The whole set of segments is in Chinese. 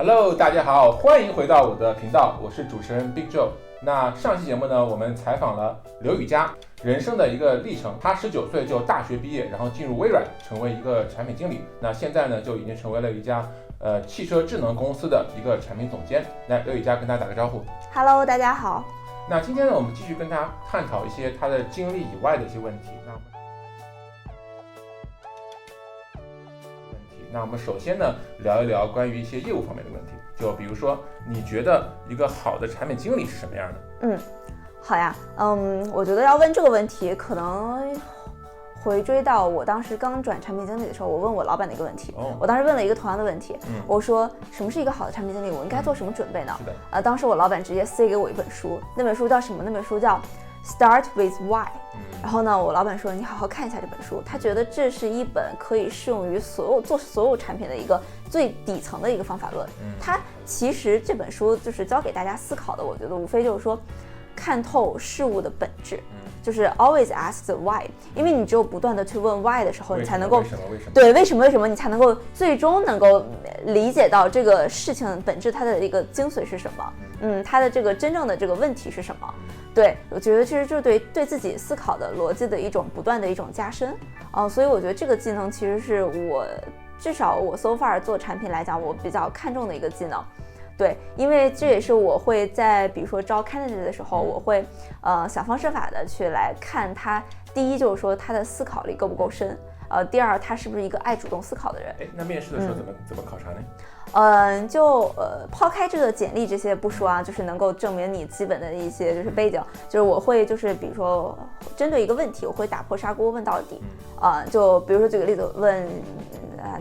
Hello， 大家好，欢迎回到我的频道，我是主持人 Big Joe。那上期节目呢，我们采访了刘宇佳人生的一个历程。他19岁就大学毕业，然后进入微软，成为一个产品经理。那现在呢，就已经成为了一家汽车智能公司的一个产品总监。来，刘宇佳跟大家打个招呼。Hello， 大家好。那今天呢，我们继续跟大家探讨一些他的经历以外的一些问题。那我们首先呢，聊一聊关于一些业务方面的问题，就比如说，你觉得一个好的产品经理是什么样的？好呀，我觉得要问这个问题，可能回追到我当时刚转产品经理的时候，我问我老板的一个问题。我当时问了一个同样的问题，我说什么是一个好的产品经理？我应该做什么准备呢？当时我老板直接塞给我一本书，那本书叫什么？那本书叫 Start with Why。然后呢，我老板说你好好看一下这本书，他觉得这是一本可以适用于做所有产品的一个最底层的一个方法论。他其实这本书就是教给大家思考的，我觉得无非就是说看透事物的本质。就是 always ask the why， 因为你只有不断的去问 why 的时候，你才能够为什么你才能够最终能够理解到这个事情本质它的一个精髓是什么，它的这个真正的这个问题是什么。对，我觉得其实就是对自己思考的逻辑的一种不断的一种加深所以我觉得这个技能其实是我至少我 so far 做产品来讲我比较看重的一个技能。对，因为这也是我会在比如说招 candidate 的时候，我会想方设法的去来看他，第一就是说他的思考力够不够深，第二他是不是一个爱主动思考的人。那面试的时候怎么考察呢？抛开这个简历这些不说啊，就是能够证明你基本的一些就是背景，就是我会就是比如说针对一个问题，我会打破砂锅问到底就比如说举个例子问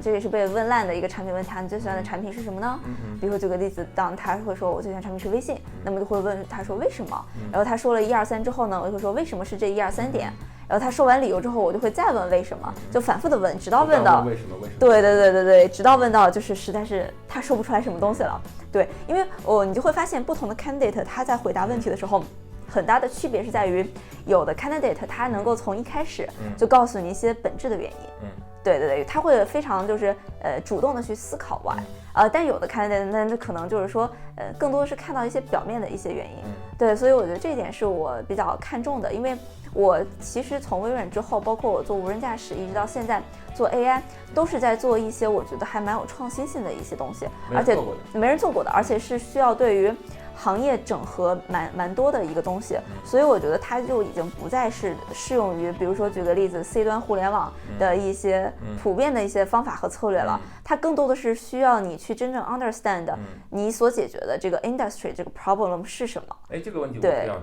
这也是被问烂的一个产品问题，你最喜欢的产品是什么呢？比如说举个例子，当他会说我最喜欢产品是微信，那么就会问他说为什么？然后他说了1、2、3之后呢，我就会说为什么是这1、2、3点？然后他说完理由之后，我就会再问为什么，就反复的问，直到问到为什么？对，直到问到就是实在是他说不出来什么东西了。对，因为你就会发现不同的 candidate 他在回答问题的时候，很大的区别是在于，有的 candidate 他能够从一开始就告诉你一些本质的原因。对，他会非常就是主动的去思考 why，但有的 candidate 那可能就是说更多的是看到一些表面的一些原因。对，所以我觉得这一点是我比较看重的，因为我其实从微软之后，包括我做无人驾驶，一直到现在做 AI， 都是在做一些我觉得还蛮有创新性的一些东西，而且没人做过的，而且是需要对于行业整合蛮多的一个东西，所以我觉得它就已经不再是适用于，比如说举个例子 C 端互联网的一些普遍的一些方法和策略了，它更多的是需要你去真正 understand 你所解决的这个 industry 这个 problem 是什么。这个问题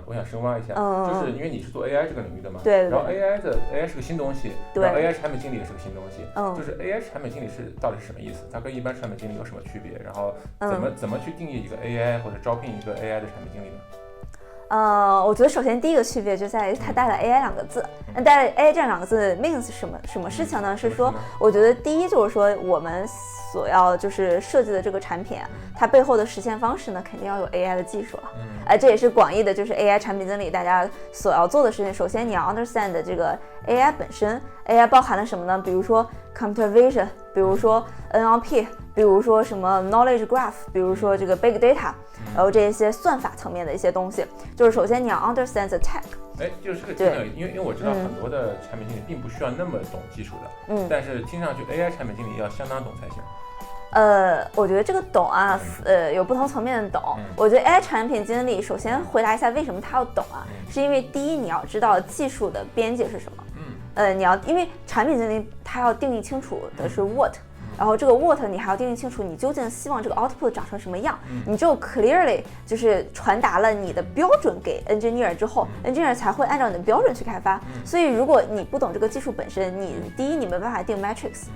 我想深挖一下，就是因为你是做 AI 这个领域的嘛，对，然后 AI 是个新东西，然后 AI 产品经理也是个新东西，就是 AI 产品经理到底是什么意思？它跟一般产品经理有什么区别？然后怎么去定义一个 AI 或者招聘一个 AI 的产品经理呢？我觉得首先第一个区别就在于它带了 AI 2个字，带了 AI 这2个字 means 什么事情呢？是说，我觉得第一就是说我们所要就是设计的这个产品，它背后的实现方式呢，肯定要有 AI 的技术了。这也是广义的，就是 AI 产品经理大家所要做的事情。首先你要 understand 这个 AI 本身 ，AI 包含了什么呢？比如说 computer vision， 比如说 NLP， 比如说什么 knowledge graph， 比如说这个 big data， 然后这些算法层面的一些东西。就是首先你要 understand the tech。就是这个技能，因为我知道很多的产品经理并不需要那么懂技术的，但是听上去 AI 产品经理要相当懂才行。我觉得这个懂啊，有不同层面的懂。我觉得 AI 产品经理首先回答一下为什么他要懂啊，是因为第一你要知道技术的边界是什么，因为产品经理他要定义清楚的是 what。然后这个 what 你还要定义清楚你究竟希望这个 output 长成什么样，你只有 clearly 就是传达了你的标准给 engineer 之后，engineer 才会按照你的标准去开发。所以如果你不懂这个技术本身，第一你没办法定 metrics，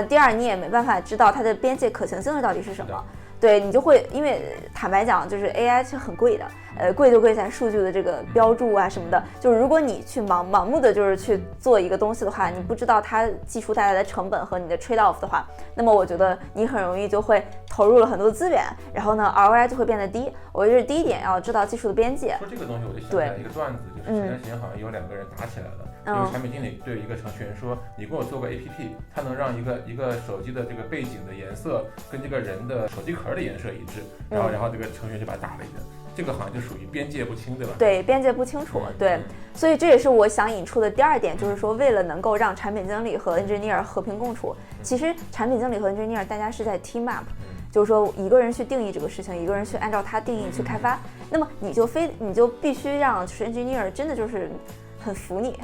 第二你也没办法知道它的边界可行性到底是什么。对，你就会因为坦白讲，就是 AI 是很贵的，贵就贵在数据的这个标注啊什么的。就是如果你去盲目的就是去做一个东西的话，你不知道它技术带来的成本和你的 trade off 的话，那么我觉得你很容易就会投入了很多资源，然后呢 ROI 就会变得低。我觉得第一点要知道技术的边界。说这个东西我就想起来一个段子，就是前段时间好像有2个人打起来了。一个产品经理对一个程序员说，你给我做个 APP， 它能让一个手机的这个背景的颜色跟这个人的手机壳的颜色一致，然后这个程序员就把它打了一顿。这个好像就属于边界不清，对吧？对，边界不清楚，对，所以这也是我想引出的第二点，就是说为了能够让产品经理和 engineer 和平共处，其实产品经理和 engineer 大家是在 team up，就是说一个人去定义这个事情，一个人去按照他定义去开发，那么你就必须让就是 engineer 真的就是很服你。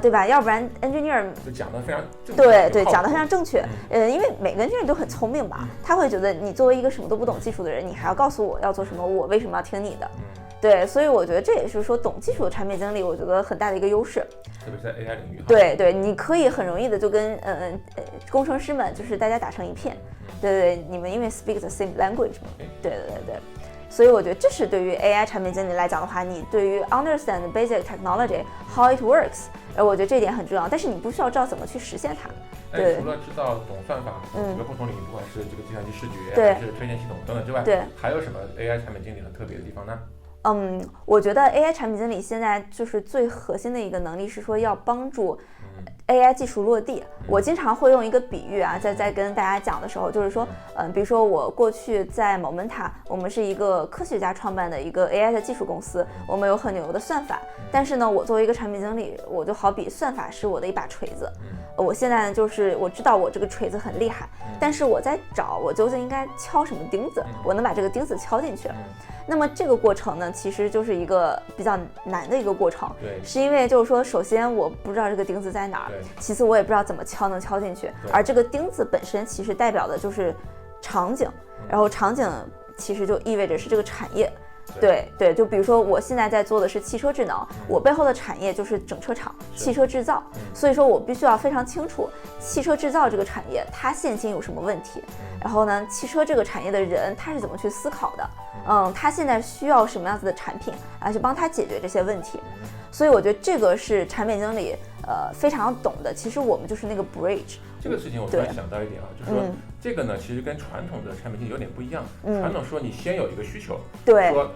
对吧？要不然 engineer 就讲得非常正确，对，讲得非常正确。因为每个 engineer 都很聪明吧，他会觉得你作为一个什么都不懂技术的人，你还要告诉我要做什么，我为什么要听你的？对，所以我觉得这也是说懂技术的产品经理，我觉得很大的一个优势。特别是在 AI 领域。对，你可以很容易的就跟工程师们就是大家打成一片。对，你们因为 speak the same language 嘛。对。所以我觉得这是对于 AI 产品经理来讲的话，你对于 understand basic technology how it works， 我觉得这点很重要，但是你不需要知道怎么去实现它。对，除了知道懂算法，几个不同领域，不管是这个计算机视觉还是推荐系统等等之外，还有什么 AI 产品经理很特别的地方呢？我觉得 AI 产品经理现在就是最核心的一个能力是说要帮助 AI 技术落地。我经常会用一个比喻啊，在跟大家讲的时候，就是说，比如说我过去在 Momenta， 我们是一个科学家创办的一个 AI 的技术公司，我们有很牛的算法，但是呢，我作为一个产品经理，我就好比算法是我的一把锤子，我现在就是我知道我这个锤子很厉害，但是我在找我究竟应该敲什么钉子，我能把这个钉子敲进去。那么这个过程呢，其实就是一个比较难的一个过程，是因为就是说，首先我不知道这个钉子在哪儿，其次我也不知道怎么敲能敲进去，而这个钉子本身其实代表的就是场景，然后场景其实就意味着是这个产业。对，就比如说我现在在做的是汽车智能，我背后的产业就是整车厂、汽车制造，所以说我必须要非常清楚汽车制造这个产业它现今有什么问题，然后呢，汽车这个产业的人他是怎么去思考的，他现在需要什么样子的产品，去帮他解决这些问题。所以我觉得这个是产品经理非常懂的。其实我们就是那个 bridge。这个事情我突然想到一点啊，就是说这个呢，其实跟传统的产品经理有点不一样。传统说你先有一个需求，对，说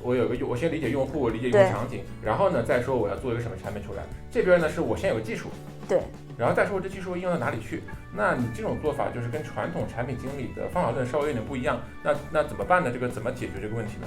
我先理解用户，我理解用户场景，然后呢再说我要做一个什么产品出来。这边呢是我先有个技术，对，然后再说这技术应用到哪里去。那你这种做法就是跟传统产品经理的方法论稍微有点不一样。那怎么办呢？这个怎么解决这个问题呢？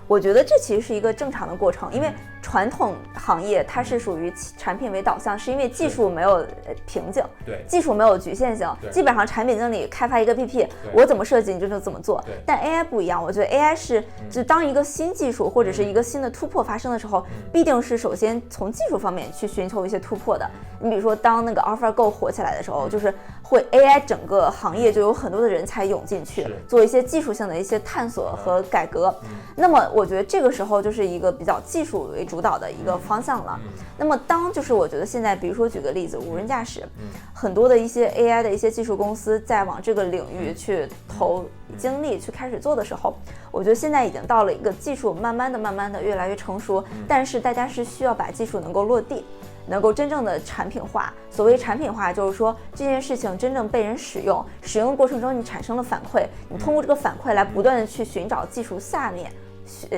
我觉得这其实是一个正常的过程，因为传统行业它是属于产品为导向，是因为技术没有瓶颈，对，技术没有局限性，基本上产品经理开发一个 APP， 我怎么设计你就怎么做。但 AI 不一样，我觉得 AI 是就当一个新技术或者是一个新的突破发生的时候，必定是首先从技术方面去寻求一些突破的。你比如说当那个 AlphaGo 火起来的时候，就是会 AI 整个行业就有很多的人才涌进去，做一些技术性的一些探索和改革。那么我觉得这个时候就是一个比较技术为主导的一个方向了。那么当就是我觉得现在比如说举个例子，无人驾驶，很多的一些 AI 的一些技术公司在往这个领域去投精力去开始做的时候，我觉得现在已经到了一个技术慢慢的越来越成熟，但是大家是需要把技术能够落地，能够真正的产品化。所谓产品化就是说这件事情真正被人使用的过程中你产生了反馈，你通过这个反馈来不断的去寻找技术下面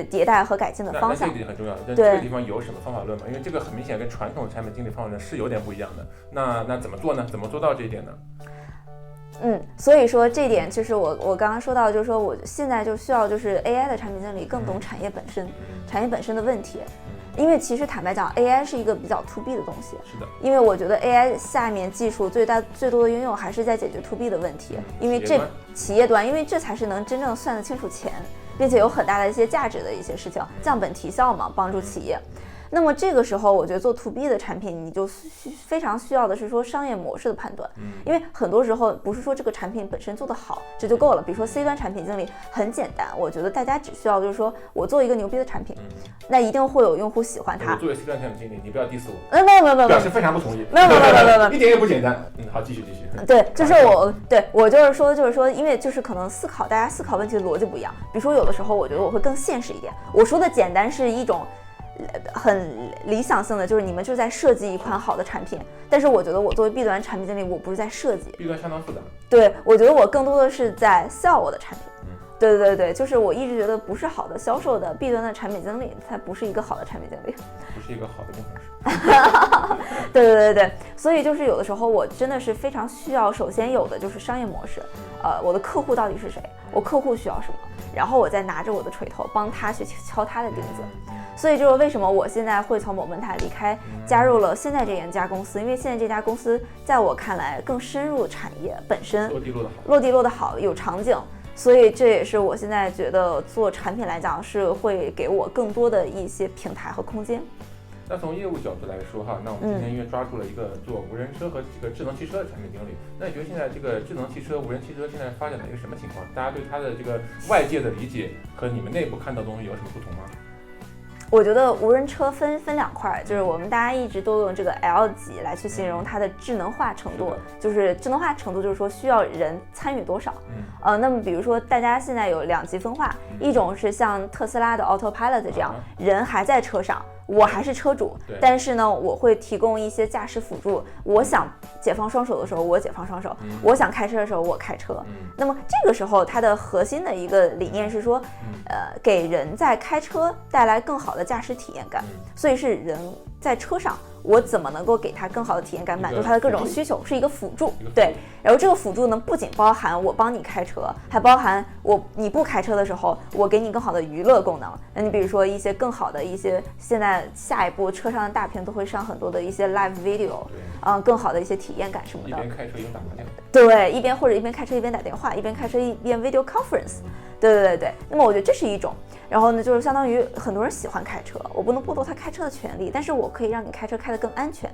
迭代和改进的方向。这个点很重要。但这个地方有什么方法论吗？因为这个很明显跟传统产品经理方法论是有点不一样的。那怎么做呢？怎么做到这一点呢？所以说这点就是我刚刚说到，就是说我现在就需要就是 AI 的产品经理更懂产业本身，产业本身的问题。因为其实坦白讲 AI 是一个比较 to B 的东西，是的，因为我觉得 AI 下面技术最多的应用还是在解决 to B 的问题，因为这企业端，因为这才是能真正算得清楚钱，并且有很大的一些价值的一些事情，降本提效嘛，帮助企业。那么这个时候我觉得做 to B 的产品，你就非常需要的是说商业模式的判断，因为很多时候不是说这个产品本身做得好这就够了。比如说 C 端产品经理很简单，我觉得大家只需要就是说我做一个牛逼的产品，那一定会有用户喜欢它。我作为 C 端产品经理，你不要 diss 我。没有，表示非常不同意。没有，一点也不简单。好，继续。对，就是我就是说，因为就是可能大家思考问题的逻辑不一样。比如说有的时候我觉得我会更现实一点，我说的简单是一种很理想性的，就是你们就在设计一款好的产品，但是我觉得我作为 B 端产品经理，我不是在设计。 B 端相当复杂。对，我觉得我更多的是在 sell 我的产品，对，就是我一直觉得不是好的销售的 B 端的产品经理，他不是一个好的产品经理，不是一个好的工程师。对，所以就是有的时候我真的是非常需要，首先有的就是商业模式，我的客户到底是谁，我客户需要什么，然后我再拿着我的锤头帮他去敲他的钉子。所以就是为什么我现在会从Momenta离开，加入了现在这样一家公司，因为现在这家公司在我看来更深入产业本身，落地落得好，有场景。所以这也是我现在觉得做产品来讲是会给我更多的一些平台和空间。那从业务角度来说哈，那我们今天因为抓住了一个做无人车和这个智能汽车的产品经理，那你觉得现在这个智能汽车、无人汽车现在发展的一个什么情况？大家对它的这个外界的理解和你们内部看到的东西有什么不同吗？我觉得无人车分两块，就是我们大家一直都用这个 L 级来去形容它的智能化程度，就是智能化程度就是说需要人参与多少。那么比如说大家现在有2级分化，一种是像特斯拉的 Autopilot 这样，人还在车上，我还是车主，但是呢，我会提供一些驾驶辅助。我想解放双手的时候，我解放双手；我想开车的时候，我开车。那么这个时候，它的核心的一个理念是说，给人在开车带来更好的驾驶体验感。所以是人在车上，我怎么能够给他更好的体验感，满足他的各种需求，是一个辅助。对，然后这个辅助呢，不仅包含我帮你开车，还包含你不开车的时候，我给你更好的娱乐功能。那你比如说一些更好的一些，现在下一步车上的大屏都会上很多的一些 live video，更好的一些体验感什么的。一边开车一边打麻将。对，一边开车一边打电话，一边开车一边 video conference。对。那么我觉得这是一种。然后呢，就是相当于很多人喜欢开车，我不能剥夺他开车的权利，但是我可以让你开车开得更安全，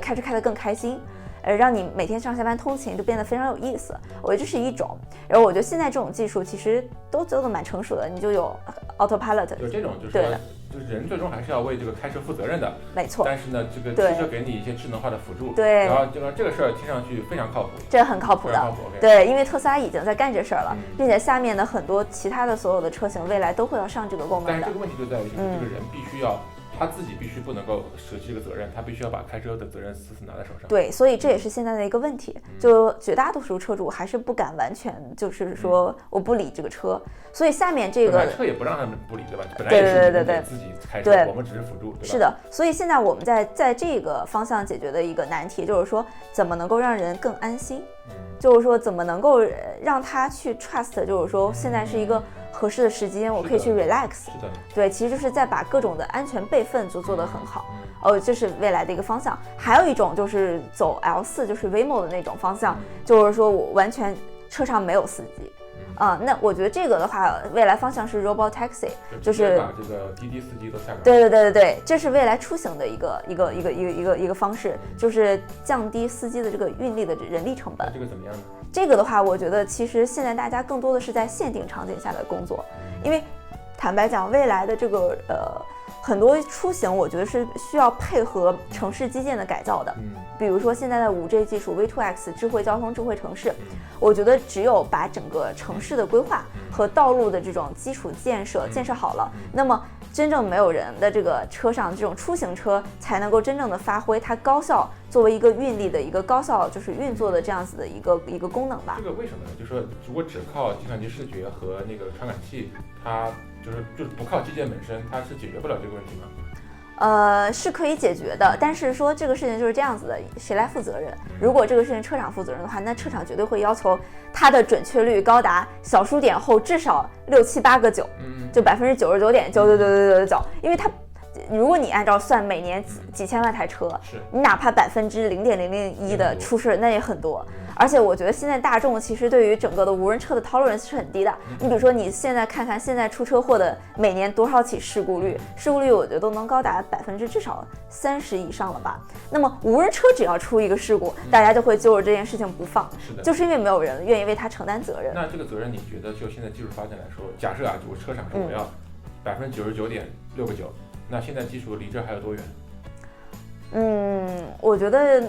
开车开得更开心，让你每天上下班通勤就变得非常有意思。我觉得这是一种。然后我觉得现在这种技术其实都做得蛮成熟的，你就有 Autopilot， 有这种就是说，就是人最终还是要为这个开车负责任的，没错。但是呢，这个汽车给你一些智能化的辅助，对。然后这个事儿听上去非常靠谱，这很靠谱的，对，因为特斯拉已经在干这事儿了，并且下面的很多其他的所有的车型未来都会要上这个功能的。但是这个问题就在于，这个人必须要。他自己必须不能够舍弃这个责任，他必须要把开车的责任死死拿在手上。对，所以这也是现在的一个问题，就绝大多数车主还是不敢完全就是说我不理这个车，所以下面这个本来车也不让他们不理，对吧？本来也是对自己开车，我们只是辅助，对吧？是的，所以现在我们在这个方向解决的一个难题，就是说怎么能够让人更安心，就是说怎么能够让他去 trust， 就是说现在是一个合适的时间，我可以去 relax。是的，对，其实就是在把各种的安全备份做得很好。这是未来的一个方向。还有一种就是走 L4，就是 Waymo 的那种方向，就是说我完全车上没有司机。那我觉得这个的话，未来方向是 Robot Taxi， 就是把这个滴滴司机都下岗。对，这是未来出行的一个方式，就是降低司机的这个运力的人力成本。这个怎么样呢？这个的话，我觉得其实现在大家更多的是在限定场景下的工作，因为坦白讲，未来的这个很多出行，我觉得是需要配合城市基建的改造的。比如说现在的5G 技术、V2X 智慧交通、智慧城市，我觉得只有把整个城市的规划和道路的这种基础建设好了，那么真正没有人的这个车上，这种出行车才能够真正的发挥它高效作为一个运力的一个高效就是运作的这样子的一个功能吧。这个为什么呢？就是说如果只靠计算机视觉和那个传感器，它就是不靠基建本身，它是解决不了这个问题吗？是可以解决的，但是说这个事情就是这样子的，谁来负责任？如果这个事情车厂负责任的话，那车厂绝对会要求它的准确率高达小数点后至少6、7、8个9，就99.9999999，因为它。如果你按照算每年几千万台车，你哪怕0.001%的出事，那也很多。而且我觉得现在大众其实对于整个的无人车的 tolerance 是很低的。你比如说你现在看看现在出车祸的每年多少起事故率，我觉得都能高达至少30%以上了吧。那么无人车只要出一个事故，大家就会揪着这件事情不放，就是因为没有人愿意为他承担责任。那这个责任你觉得就现在技术发展来说，假设我车厂说我要99.6个9。那现在技术离这还有多远？我觉得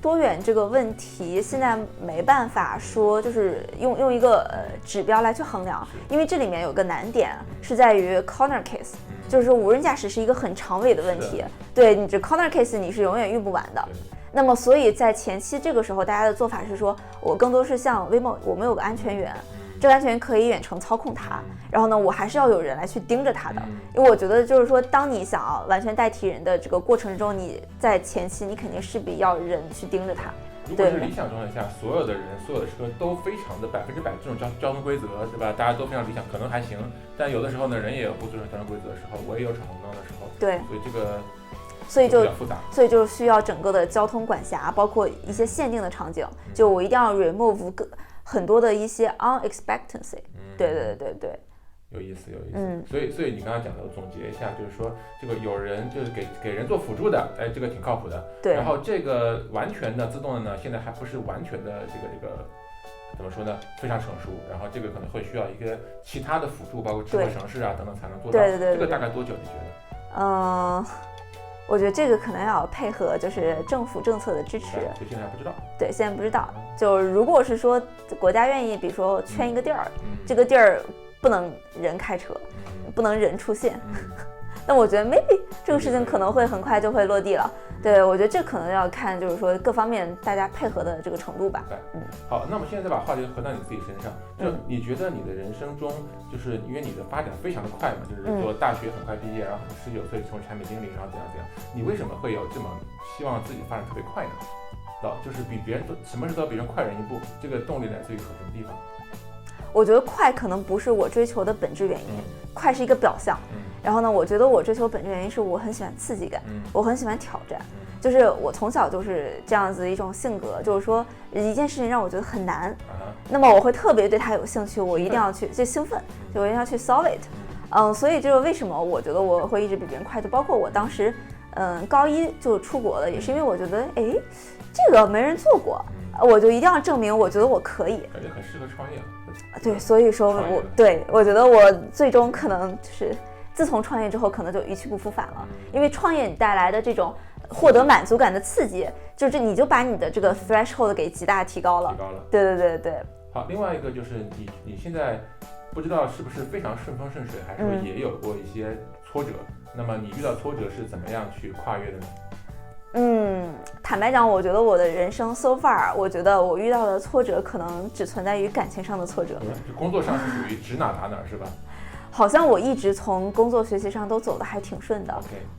多远这个问题现在没办法说，就是用一个指标来去衡量，因为这里面有个难点是在于 corner case，就是说无人驾驶是一个很长尾的问题，对你这 corner case 你是永远用不完的。那么所以在前期这个时候，大家的做法是说，我更多是像 Waymo，我们有个安全员。这个安全员可以远程操控它，然后呢，我还是要有人来去盯着它的，因为我觉得就是说，当你想要完全代替人的这个过程之中，你在前期你肯定势必要人去盯着它。如果是理想状态下，所有的人、所有的车都非常的100%这种交通规则，对吧？大家都非常理想，可能还行。但有的时候呢，人也有不遵守交通规则的时候，我也有闯红灯的时候。对，所以这个比较复杂。所以就需要整个的交通管辖，包括一些限定的场景，就我一定要 remove 很多的一些 unexpectancy。对。有意思。所以你刚才讲的，我总结一下，就是说这个有人就是给人做辅助的，哎，这个挺靠谱的。对。然后这个完全的自动的呢，现在还不是完全的这个怎么说呢，非常成熟。然后这个可能会需要一个其他的辅助，包括智慧城市啊等等才能做到。对。这个大概多久？你觉得？我觉得这个可能要配合就是政府政策的支持。所以现在还不知道。对，现在不知道。就如果是说国家愿意，比如说圈一个地儿，这个地儿不能人开车，不能人出现，那我觉得 maybe 这个事情可能会很快就会落地了。对，我觉得这可能要看就是说各方面大家配合的这个程度吧。好，那我们现在再把话题回到你自己身上，就你觉得你的人生中，就是因为你的发展非常的快嘛，就是说大学很快毕业，然后19岁成为产品经理，然后怎样，你为什么会有这么希望自己发展特别快呢？就是比别人都什么事都要比人快人一步，这个动力来自于什么地方？我觉得快可能不是我追求的本质原因，快是一个表象。然后呢，我觉得我追求本质原因是我很喜欢刺激感，我很喜欢挑战，就是我从小就是这样子的一种性格，就是说一件事情让我觉得很难，那么我会特别对它有兴趣，我一定要去就兴奋，就我一定要去 solve it。所以这个为什么我觉得我会一直比别人快，就包括我当时高一就出国了，也是因为我觉得这个没人做过，我就一定要证明我觉得我可以，感觉很适合创业。对，所以说我觉得我最终可能就是自从创业之后，可能就一去不复返了，因为创业你带来的这种获得满足感的刺激，就是你就把你的这个 threshold 给极大提高了。对。好，另外一个就是你现在不知道是不是非常顺风顺水，还是说也有过一些挫折？那么你遇到挫折是怎么样去跨越的呢？坦白讲，我觉得我的人生 so far， 我觉得我遇到的挫折可能只存在于感情上的挫折。工作上是属于指哪打哪是吧？好像我一直从工作学习上都走得还挺顺的。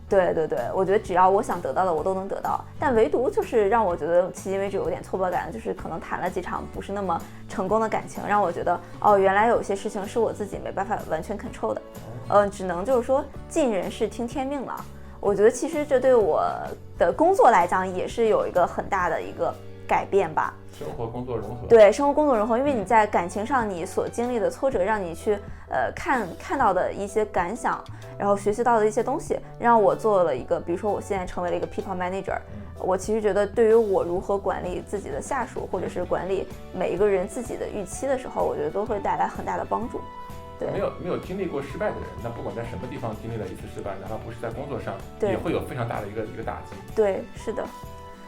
对，我觉得只要我想得到的我都能得到，但唯独就是让我觉得迄今为止有点挫败感，就是可能谈了几场不是那么成功的感情，让我觉得原来有些事情是我自己没办法完全 control 的，只能就是说尽人事听天命了。我觉得其实这对我的工作来讲也是有一个很大的一个改变吧。生活工作融合。对，生活工作融合，因为你在感情上你所经历的挫折，让你去看到的一些感想，然后学习到的一些东西，让我做了一个，比如说我现在成为了一个 people manager，我其实觉得对于我如何管理自己的下属，或者是管理每一个人自己的预期的时候，我觉得都会带来很大的帮助。对，没有经历过失败的人，那不管在什么地方经历了一次失败，哪怕不是在工作上，也会有非常大的一个打击。对，是的。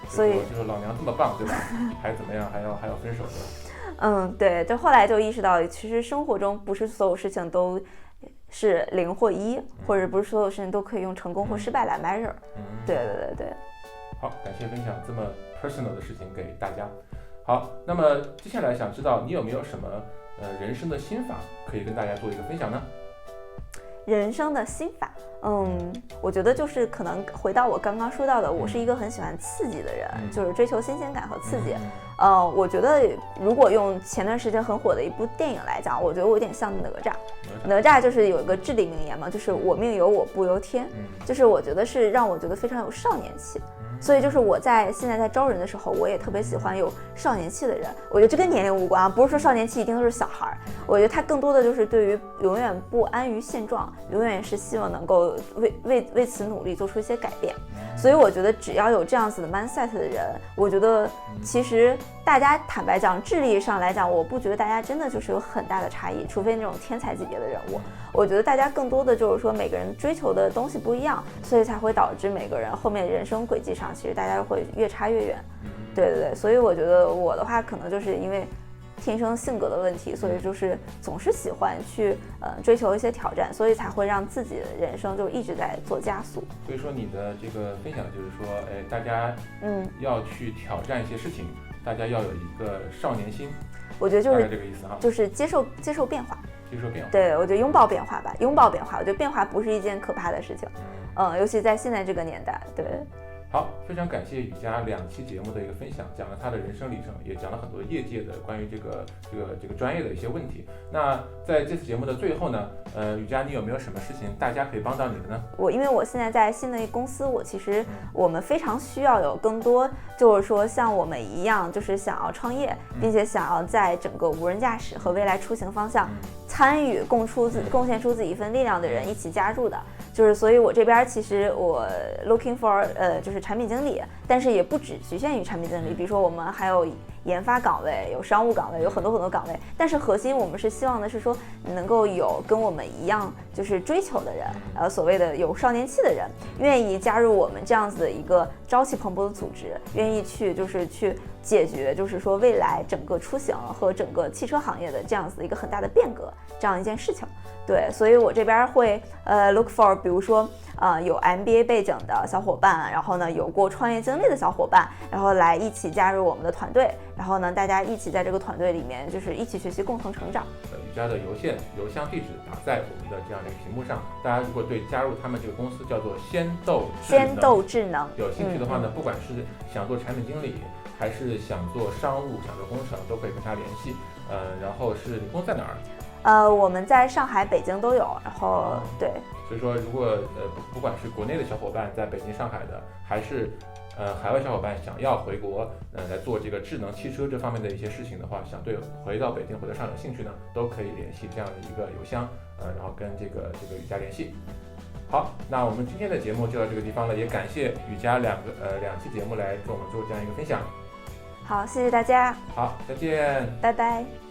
所以就是老娘这么棒，对吧？还怎么样？还要分手的。对，就后来就意识到，其实生活中不是所有事情都是0或1，或者不是所有事情都可以用成功或失败来 measure。对。好，感谢分享这么 personal 的事情给大家。好，那么接下来想知道你有没有什么人生的心法可以跟大家做一个分享呢？人生的心法，我觉得就是可能回到我刚刚说到的，我是一个很喜欢刺激的人，就是追求新鲜感和刺激。我觉得如果用前段时间很火的一部电影来讲，我觉得我有点像哪吒。哪吒就是有一个至理名言嘛，就是我命由我不由天，就是我觉得是让我觉得非常有少年气。所以就是我现在在招人的时候，我也特别喜欢有少年气的人。我觉得这跟年龄无关啊，不是说少年气一定都是小孩，我觉得他更多的就是对于永远不安于现状，永远是希望能够为此努力做出一些改变。所以我觉得只要有这样子的 mindset 的人，我觉得其实大家坦白讲，智力上来讲，我不觉得大家真的就是有很大的差异，除非那种天才级别的人物。我觉得大家更多的就是说每个人追求的东西不一样，所以才会导致每个人后面人生轨迹上，其实大家会越差越远。对，所以我觉得我的话可能就是因为天生性格的问题，所以就是总是喜欢去追求一些挑战，所以才会让自己的人生就一直在做加速。所以说你的这个分享就是说，大家要去挑战一些事情，大家要有一个少年心。我觉得就是这个意思哈，就是接受变化。接受变化。对，我觉得拥抱变化吧，拥抱变化。我觉得变化不是一件可怕的事情，尤其在现在这个年代。对。好，非常感谢雨佳2期节目的一个分享，讲了他的人生里程，也讲了很多业界的关于这个专业的一些问题。那在这次节目的最后呢，雨佳，你有没有什么事情大家可以帮到你的呢？因为我现在在新的一个公司，我们非常需要有更多，就是说像我们一样，就是想要创业，并且想要在整个无人驾驶和未来出行方向参与贡献出自己一份力量的人一起加入的。就是所以我这边其实我 looking for 就是产品经理，但是也不只局限于产品经理，比如说我们还有研发岗位，有商务岗位，有很多岗位，但是核心我们是希望的是说能够有跟我们一样就是追求的人，所谓的有少年气的人，愿意加入我们这样子的一个朝气蓬勃的组织，愿意去解决就是说未来整个出行和整个汽车行业的这样子的一个很大的变革这样一件事情。对，所以我这边会look for 比如说有 MBA 背景的小伙伴，然后呢有过创业经历的小伙伴，然后来一起加入我们的团队，然后呢大家一起在这个团队里面就是一起学习，共同成长。雨佳的邮箱地址打在我们的这样的一个屏幕上，大家如果对加入他们这个公司叫做先斗智能有兴趣的话呢，不管是想做产品经理，还是想做商务、想做工程，都可以跟他联系。然后是公司在哪儿？我们在上海、北京都有，然后对。所以说，如果不管是国内的小伙伴在北京、上海的，还是海外小伙伴想要回国来做这个智能汽车这方面的一些事情的话，想对回到北京、回到上海有兴趣呢，都可以联系这样的一个邮箱，然后跟这个雨佳联系。好，那我们今天的节目就到这个地方了，也感谢雨佳两期节目来跟我们做这样一个分享。好，谢谢大家。好，再见，拜拜。